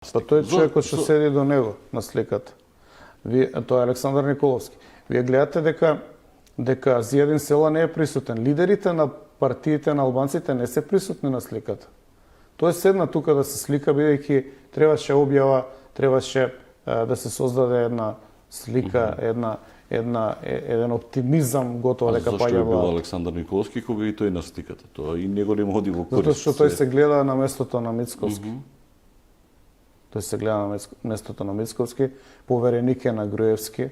Па тој човекот што седи до него на сликата. Тоа е Александар Николовски. Вие гледате дека Зијадин Села не е присутен. Лидерите на партиите на албанците не се присутни на сликата. Тој седна тука да се слика, бидејќи требаше објава, требаше да се создаде една слика, еден оптимизам, готово дека паѓа влада. Зашто е бил Александар Николовски кога и тој на сликата? Тоа и него не моди во корист. Затоа што тој се гледа на местото на Мицковски. Тој се гледа на местото на Мицковски, повереник е на Груевски,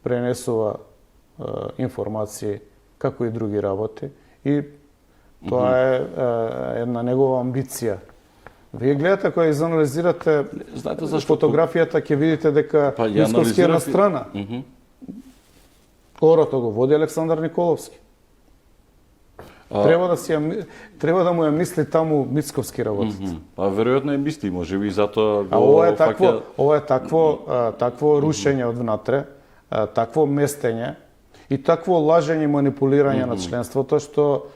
пренесува информации како и други работи и тоа е една негова амбиција. Вие гледате, кога изанализирате фотографијата, ќе видите дека Мицковски е на страна. Орото го води Александар Николовски. Треба да му ја мисли таму Мицковски работите. А веројатно е мисли, можеби и затоа го ова е такво рушење од внатре, такво местење и такво лажење и манипулирање на членството што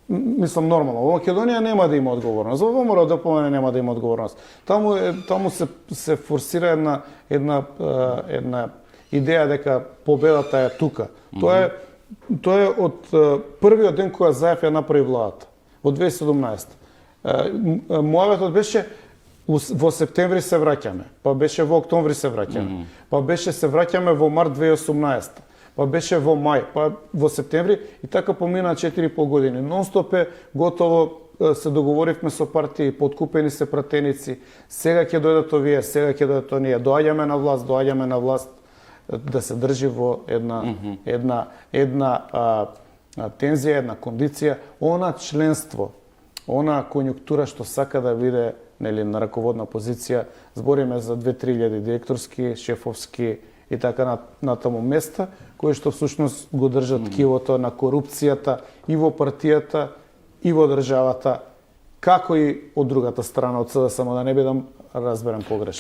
мислам нормално. Во Македонија нема да има одговорност. Во МРОДПМ нема да има одговорност. Таму се форсира една идеја дека победата е тука. Тоа е од првиот ден кога Заев ја направи владата, во 2017. Мојаветот беше во септември се враќаме, па беше во октомври се враќаме, па беше се враќаме во март 2018, па беше во мај, па во септември и така помина 4,5 години. Нонстоп е готово, се договоривме со партии, подкупени се пратеници, сега ќе дојдат овие, сега ќе дојдат оние, доаѓаме на власт, да се држи во една тензија, една кондиција, она членство, она конјунктура што сака да биде на раководна позиција, збориме за 2-3 директорски, шефовски и така натаму места, кои што всушност го држат кивото на корупцијата и во партијата, и во државата, како и од другата страна, од СДСМ, да не бидам разберен погрешно.